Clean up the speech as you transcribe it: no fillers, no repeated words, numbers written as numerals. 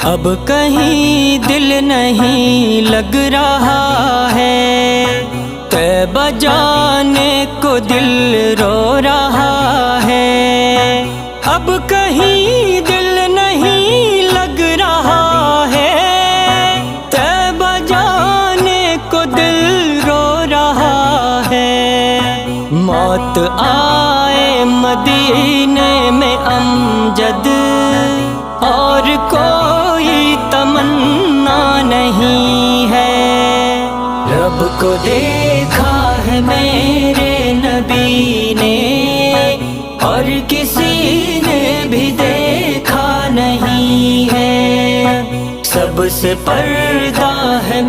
اب کہیں دل نہیں لگ رہا ہے، طیبہ جانے کو دل رو رہا ہے۔ اب کہیں دل نہیں لگ رہا ہے، طیبہ جانے کو دل رو رہا ہے۔ موت آئے مدینے میں امجد، اور کوئی تمنا نہیں ہے۔ رب کو دیکھا ہے میرے نبی نے، اور کسی نے بھی دیکھا نہیں ہے۔ سب سے پردہ ہے